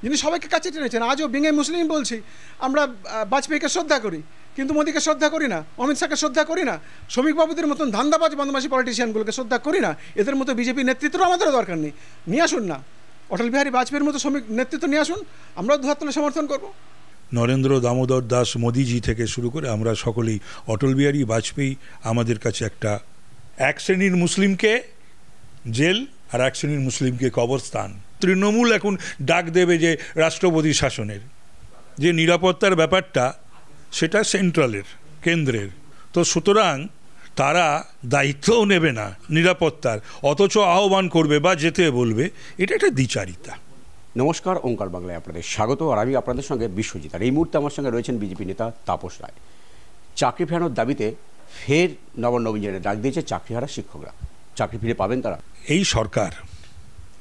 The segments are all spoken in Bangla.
যিনি সবাইকে কাছে টেনেছেন। আজও বিঙে মুসলিম বলছি, আমরা বাজপেয়ীকে শ্রদ্ধা করি, কিন্তু মোদীকে শ্রদ্ধা করি না, অমিত শাহকে শ্রদ্ধা করি না, শ্রমিকবাবুদের মতন ধান্দাবাজ বদমাশি পলিটিশিয়ানগুলোকে শ্রদ্ধা করি না। এদের মতো বিজেপি নেতৃত্বও আমাদেরও দরকার নেই। নিয়ে আসুন না, অটল বিহারী বাজপেয়ীর মতো শ্রমিক নেতৃত্ব নিয়ে আসুন, আমরাও দুহাত তুলে সমর্থন করব। নরেন্দ্র দামোদর দাস মোদিজি থেকে শুরু করে আমরা সকলেই অটল বিহারী বাজপেয়ী আমাদের কাছে একটা এক শ্রেণীর মুসলিমকে জেল আর এক শ্রেণীর মুসলিমকে কবরস্থান। তৃণমূল এখন ডাক দেবে যে রাষ্ট্রপতি শাসনের, যে নিরাপত্তার ব্যাপারটা সেটা সেন্ট্রালের, কেন্দ্রের। তো সুতরাং তারা দায়িত্বও নেবে না নিরাপত্তার, অথচ আহ্বান করবে বা যেতে বলবে। এটা একটা দ্বিচারিতা। নমস্কার, ওঙ্কার বাংলায় আপনাদের স্বাগত। আর আমি আপনাদের সঙ্গে বিশ্বজিৎ। আর এই মুহূর্তে আমার সঙ্গে রয়েছেন বিজেপি নেতা তাপস রায়। চাকরি ফেরানোর দাবিতে ফের নবান্ন অভিযানে ডাক দিয়েছে চাকরিহারা শিক্ষকরা। চাকরি ফিরে পাবেন তারা। এই সরকার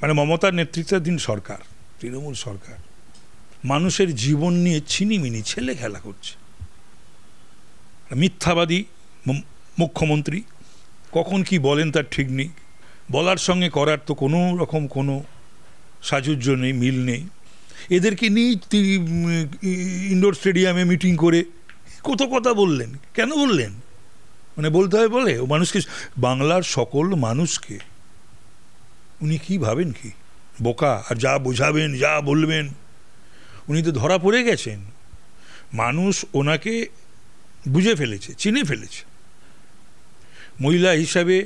মানে মমতার নেতৃত্বাধীন সরকার, তৃণমূল সরকার, মানুষের জীবন নিয়ে ছিনিমিনি ছেলে খেলা করছে। মিথ্যাবাদী মুখ্যমন্ত্রী, কখন কি বলেন তার ঠিক নেই, বলার সঙ্গে করার তো কোনো রকম কোনো সাজুজ্য নেই, মিল নেই। এদেরকে নিয়ে ইনডোর স্টেডিয়ামে মিটিং করে কত কথা বললেন। কেন বললেন? মানে বলতে হয় বলে ও মানুষকে, বাংলার সকল মানুষকে উনি কি ভাবেন কি বোকা? আর যা বোঝাবেন, যা বলবেন, উনি তো ধরা পড়ে গেছেন। মানুষ ওনাকে বুঝে ফেলেছে, চিনে ফেলেছে। মহিলা হিসাবে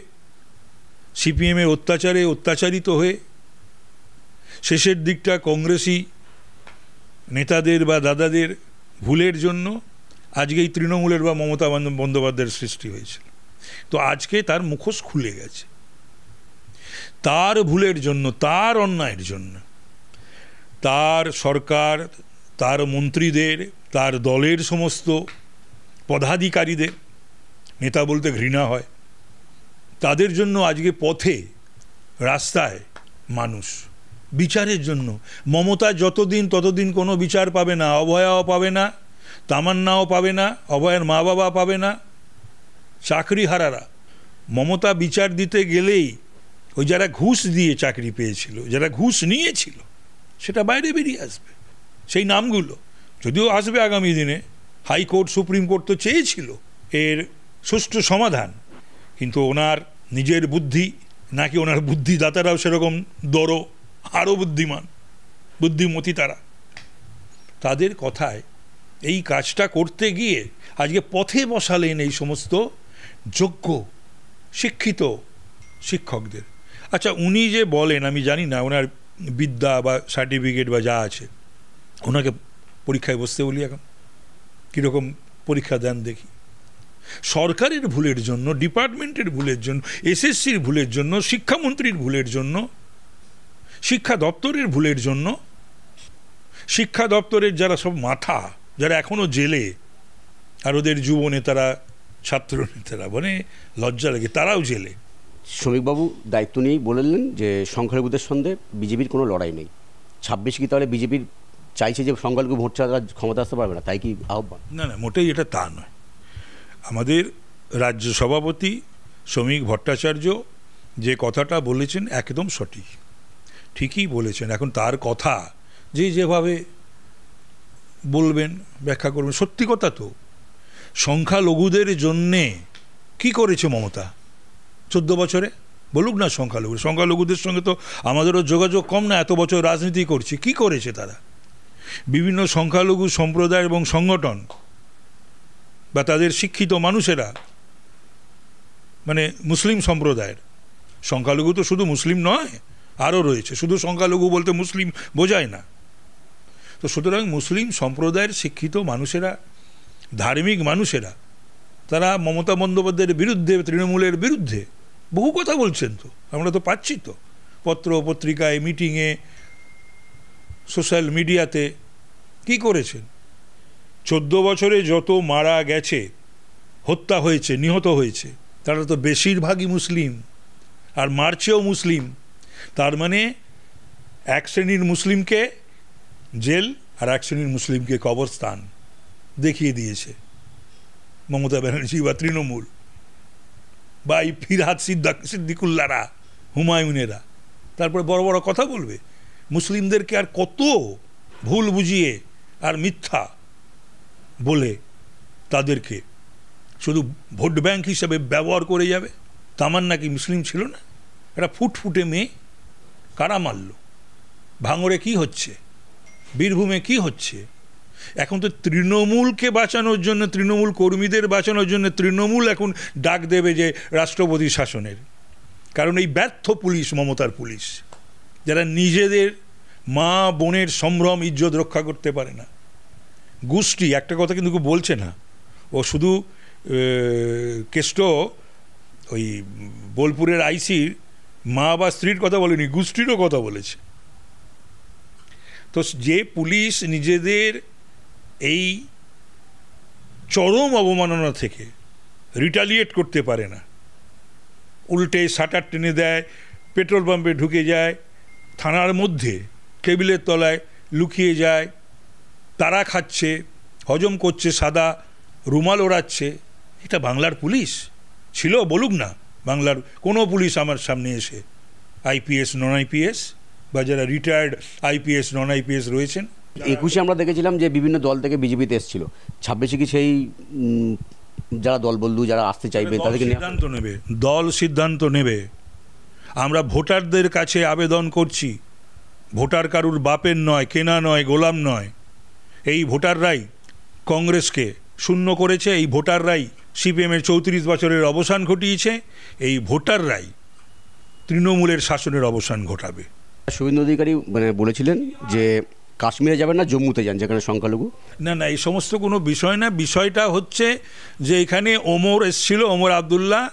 সিপিএমের অত্যাচারে অত্যাচারিত হয়ে শেষের দিকটা কংগ্রেসি নেতাদের বা দাদাদের ভুলের জন্য আজকে এই তৃণমূলের বা মমতা বন্দ্যোপাধ্যায়ের সৃষ্টি হয়েছিল। তো আজকে তার মুখোশ খুলে গেছে। তার ভুলের জন্য, তার অন্যায়ের জন্য তার সরকার, তার মন্ত্রীদের, তার দলের সমস্ত পদাধিকারীদের, নেতা বলতে ঘৃণা হয়, তাদের জন্য আজকে পথে রাস্তায় মানুষ বিচারের জন্য। মমতা যতদিন ততদিন কোনো বিচার পাবে না, অভয়াও পাবে না, তামান্নাও পাবে না, অভয়ের মা বাবা পাবে না, চাকরিহারারা। মমতা বিচার দিতে গেলেই ওই যারা ঘুষ দিয়ে চাকরি পেয়েছিল, যারা ঘুষ নিয়েছিল, সেটা বাইরে বেরিয়ে আসবে। সেই নামগুলো যদিও আসবে আগামী দিনে। হাইকোর্ট, সুপ্রিম কোর্ট তো চেয়েছিল এর সুষ্ঠু সমাধান, কিন্তু ওনার নিজের বুদ্ধি, নাকি ওনার বুদ্ধিদাতারাও সেরকম দড়ো, আরও বুদ্ধিমান, বুদ্ধিমতী তারা, তাদের কথায় এই কাজটা করতে গিয়ে আজকে পথে বসালেন এই সমস্ত যোগ্য শিক্ষিত শিক্ষকদের। আচ্ছা, উনি যে বলেন, আমি জানি না ওনার বিদ্যা বা সার্টিফিকেট বা যা আছে, ওনাকে পরীক্ষায় বসতে বলি এখন, কীরকম পরীক্ষা দেন দেখি। সরকারের ভুলের জন্য, ডিপার্টমেন্টের ভুলের জন্য, এসএসসির ভুলের জন্য, শিক্ষামন্ত্রীর ভুলের জন্য, শিক্ষা দপ্তরের ভুলের জন্য, শিক্ষা দপ্তরের যারা সব মাথা, যারা এখনও জেলে, আর ওদের যুব নেতারা, ছাত্র নেতারা, মানে লজ্জা লাগে, তারাও জেলে। শ্রমিকবাবু দায়িত্ব নিয়েই বললেন যে সংখ্যালঘুদের সঙ্গে বিজেপির কোনো লড়াই নেই। 26 কি তাহলে বিজেপির চাইছে যে সংখ্যালঘু ভোট ছাড়া ক্ষমতা আসতে পারবে না, তাই কি আহ্বান? না না, মোটেই এটা তা নয়। আমাদের রাজ্য সভাপতি শ্রমিক ভট্টাচার্য যে কথাটা বলেছেন একদম সঠিক, ঠিকই বলেছেন। এখন তার কথা যে যেভাবে বলবেন, ব্যাখ্যা করবেন, সত্যি কথা তো। সংখ্যালঘুদের জন্যে কি করেছে মমতা 14 বছরে? বলুক না সংখ্যালঘুদের সঙ্গে তো আমাদেরও যোগাযোগ কম না, এত বছর রাজনীতি করছি। কি করেছে তারা? বিভিন্ন সংখ্যালঘু সম্প্রদায় এবং সংগঠন বা তাদের শিক্ষিত মানুষেরা, মানে মুসলিম সম্প্রদায়ের, সংখ্যালঘু তো শুধু মুসলিম নয়, আরও রয়েছে। শুধু সংখ্যালঘু বলতে মুসলিম বোঝায় না। তো সুতরাং মুসলিম সম্প্রদায়ের শিক্ষিত মানুষেরা, ধার্মিক মানুষেরা, তারা মমতা বন্দ্যোপাধ্যায়ের বিরুদ্ধে, তৃণমূলের বিরুদ্ধে বহু কথা বলছেন। তো আমরা তো পাচ্ছি তো, পত্র পত্রিকায়, মিটিংয়ে, সোশ্যাল মিডিয়াতে। কি করেছেন? 14 বছরে যত মারা গেছে, হত্যা হয়েছে, নিহত হয়েছে, তারা তো বেশিরভাগই মুসলিম, আর মারছেও মুসলিম। তার মানে এক শ্রেণীর মুসলিমকে জেল আর এক শ্রেণীর মুসলিমকে কবরস্থান দেখিয়ে দিয়েছে মমতা ব্যানার্জি বা তৃণমূল বা এই ফিরহাদ সিদ্দিকুল্লারা, হুমায়ুনেরা। তারপরে বড় বড় কথা বলবে। মুসলিমদেরকে আর কত ভুল বুঝিয়ে আর মিথ্যা বলে তাদেরকে শুধু ভোট ব্যাংক হিসেবে ব্যবহার করে যাবে। তামান্না কি মুসলিম ছিল না? একটা ফুটফুটে মেয়ে, কারা মারল? ভাঙড়ে কি হচ্ছে, বীরভূমে কি হচ্ছে? এখন তো তৃণমূলকে বাঁচানোর জন্য, তৃণমূল কর্মীদের বাঁচানোর জন্য তৃণমূল এখন ডাক দেবে যে রাষ্ট্রপতি শাসনের। কারণ এই ব্যর্থ পুলিশ, মমতার পুলিশ, যারা নিজেদের মা বোনের সম্ভ্রম ইজ্জত রক্ষা করতে পারে না, গোষ্ঠী, একটা কথা কিন্তু কেউ বলছে না, ও শুধু কেষ্ট ওই বোলপুরের আইসির মা বা স্ত্রীর কথা বলেনি, গোষ্ঠীরও কথা বলেছে। তো যে পুলিশ নিজেদের এই চরম অবমাননা থেকে রিটালিয়েট করতে পারে না, উল্টে শাটার টেনে দেয়, পেট্রোল পাম্পে ঢুকে যায়, থানার মধ্যে টেবিলের তলায় লুকিয়ে যায়, তারা খাচ্ছে, হজম করছে, সাদা রুমাল ওড়াচ্ছে, এটা বাংলার পুলিশ ছিল? বলুক না বাংলার কোনো পুলিশ আমার সামনে এসে, আইপিএস, নন আইপিএস, বা যারা রিটায়ার্ড আইপিএস, নন আইপিএস রয়েছেন। 21-এ আমরা দেখেছিলাম যে বিভিন্ন দল থেকে বিজেপিতে এসেছিল। 26-এ কি সেই যারা দল বন্ধু যারা আসতে চাইবে তাদেরকে সিদ্ধান্ত নেবে, দল সিদ্ধান্ত নেবে। আমরা ভোটারদের কাছে আবেদন করছি, ভোটার কারুর বাপের নয়, কেনা নয়, গোলাম নয়। এই ভোটাররাই কংগ্রেসকে শূন্য করেছে, এই ভোটাররাই সিপিএমের 34 বছরের অবসান ঘটিয়েছে, এই ভোটাররাই তৃণমূলের শাসনের অবসান ঘটাবে। শুভেন্দু অধিকারী বলেছিলেন যে কাশ্মীরে যাবেন না, জম্মুতে যান, যেখানে সংখ্যালঘু। না না, এই সমস্ত কোনো বিষয় না। বিষয়টা হচ্ছে যে এখানে ওমর এসছিল, ওমর আবদুল্লাহ,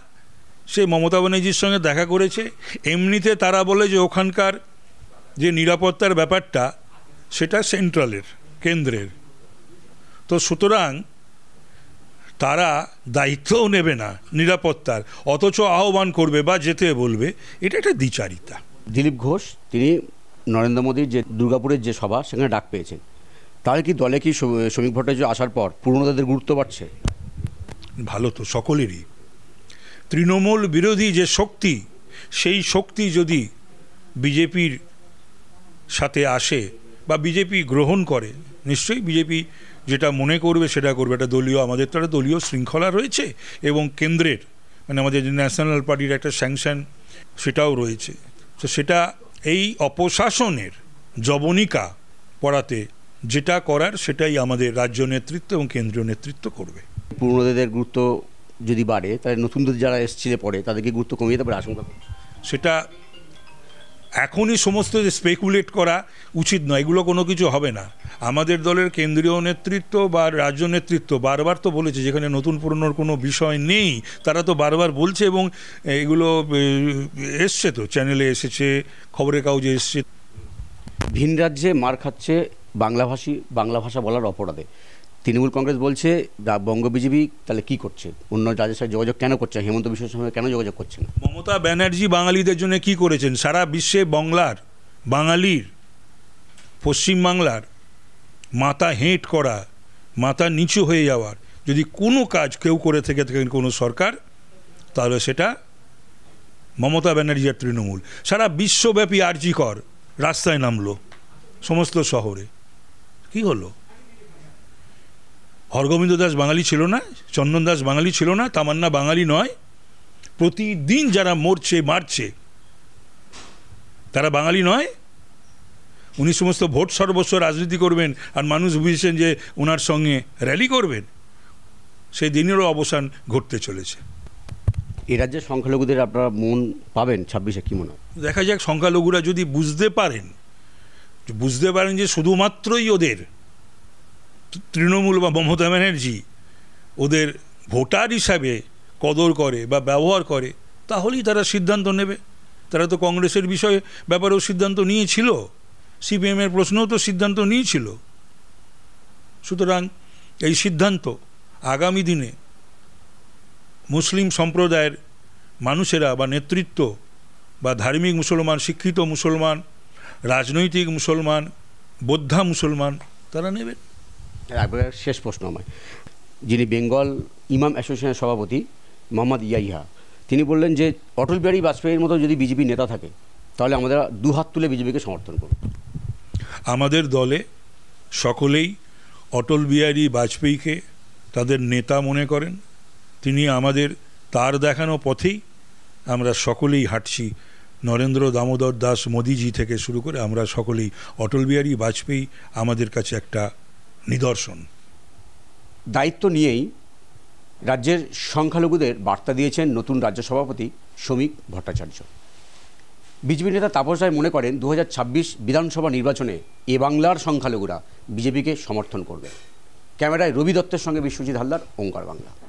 সে মমতা ব্যানার্জির সঙ্গে দেখা করেছে। এমনিতে তারা বলে যে ওখানকার যে নিরাপত্তার ব্যাপারটা সেটা সেন্ট্রালের, কেন্দ্রের। তো সুতরাং তারা দায়িত্বও নেবে না নিরাপত্তার, অথচ আহ্বান করবে বা যেতে বলবে, এটা একটা দ্বিচারিতা। দিলীপ ঘোষ তিনি নরেন্দ্র মোদীর যে দুর্গাপুরের যে সভা, সেখানে ডাক পেয়েছেন। তাহলে কি দলে কি শ্রমিক ভট্টাচার্য আসার পর পুরনোদের গুরুত্ব বাড়ছে? ভালো তো সকলেরই। তৃণমূল বিরোধী যে শক্তি, সেই শক্তি যদি বিজেপির সাথে আসে বা বিজেপি গ্রহণ করে, নিশ্চয়ই বিজেপি যেটা মনে করবে সেটা করবে। একটা দলীয়, আমাদের তো একটা দলীয় শৃঙ্খলা রয়েছে, এবং কেন্দ্রের মানে আমাদের যে ন্যাশনাল পার্টির একটা স্যাংশন সেটাও রয়েছে। তো সেটা এই অপশাসনের জবনিকা পড়াতে যেটা করার সেটাই আমাদের রাজ্য নেতৃত্ব এবং কেন্দ্রীয় নেতৃত্ব করবে। পুরনোদের গুরুত্ব যদি বাড়ে, তাহলে নতুনদের যারা এসছে পরে তাদেরকে গুরুত্ব কমিয়ে যেতে পারে আশঙ্কা। সেটা এখনই সমস্ত যে স্পেকুলেট করা উচিত নয়, এগুলো কোনো কিছু হবে না। আমাদের দলের কেন্দ্রীয় নেতৃত্ব বা রাজ্য নেতৃত্ব বারবার তো বলেছে, যেখানে নতুন পুরনোর কোনো বিষয় নেই তারা তো বারবার বলছে, এবং এগুলো এসছে, তো চ্যানেলে এসেছে, খবরের কাগজে এসছে। ভিন রাজ্যে মার খাচ্ছে বাংলা ভাষা বলার অপরাধে। তৃণমূল কংগ্রেস বলছে বঙ্গ বিজেপি তাহলে কি করছে, অন্য রাজ্যের সাথে যোগাযোগ কেন করছে, হেমন্ত বিশ্বের সঙ্গে কেন যোগাযোগ করছে না? মমতা ব্যানার্জি বাঙালিদের জন্য কি করেছেন? সারা বিশ্বে বাঙালির, পশ্চিমবাংলার মাথা হেঁট করা, মাথা নিচু হয়ে যাওয়ার যদি কোনো কাজ কেউ করে থেকে থাকেন কোনো সরকার, তাহলে সেটা মমতা ব্যানার্জি আর তৃণমূল। সারা বিশ্বব্যাপী আরজিকর রাস্তায় নামলো সমস্ত শহরে, কি হলো? হরগোবিন্দ দাস বাঙালি ছিল না, চন্দন দাস বাঙালি ছিল না, তামান্না বাঙালি নয়? প্রতিদিন যারা মারছে তারা বাঙালি নয়? উনি সমস্ত ভোট সর্বস্ব রাজনীতি করবেন, আর মানুষ বুঝেছেন যে ওনার সঙ্গে র্যালি করবেন, সেই দিনেরও অবসান ঘটতে চলেছে। এ রাজ্যের সংখ্যালঘুদের আপনারা মন পাবেন 26-এ, কি মনে হয়? দেখা যাক, সংখ্যালঘুরা যদি বুঝতে পারেন যে শুধুমাত্রই ওদের তৃণমূল বা মমতা ব্যানার্জি ওদের ভোটার হিসাবে কদর করে বা ব্যবহার করে, তাহলেই তারা সিদ্ধান্ত নেবে। তারা তো কংগ্রেসের ব্যাপারেও সিদ্ধান্ত নিয়েছিল, সিপিএমের প্রশ্নেও তো সিদ্ধান্ত নিয়েছিল। সুতরাং এই সিদ্ধান্ত আগামী দিনে মুসলিম সম্প্রদায়ের মানুষেরা বা নেতৃত্ব বা ধার্মিক মুসলমান, শিক্ষিত মুসলমান, রাজনৈতিক মুসলমান, বৌদ্ধা মুসলমান, তারা নেবেন। একবার শেষ প্রশ্ন আমায়, যিনি বেঙ্গল ইমাম অ্যাসোসিয়েশনের সভাপতি মোহাম্মদ ইয়াহিয়া, তিনি বললেন যে অটল বিহারী বাজপেয়ীর মতো যদি বিজেপি নেতা থাকে, তাহলে আমাদের দুহাত তুলে বিজেপিকে সমর্থন করব। আমাদের দলে সকলেই অটল বিহারী বাজপেয়ীকে তাদের নেতা মনে করেন। তিনি আমাদের তার দেখানো পথেই আমরা সকলেই হাঁটছি। নরেন্দ্র দামোদর দাস মোদিজি থেকে শুরু করে আমরা সকলেই অটল বিহারী বাজপেয়ী আমাদের কাছে একটা নিদর্শন। দায়িত্ব নিয়েই রাজ্যের সংখ্যালঘুদের বার্তা দিয়েছেন নতুন রাজ্য সভাপতি শ্রমিক ভট্টাচার্য। বিজেপি নেতা তাপস রায় মনে করেন 2026 বিধানসভা নির্বাচনে এ বাংলার সংখ্যালঘুরা বিজেপিকে সমর্থন করবে। ক্যামেরায় রবি দত্তের সঙ্গে বিশ্বজিৎ হালদার, ওঙ্কার বাংলা।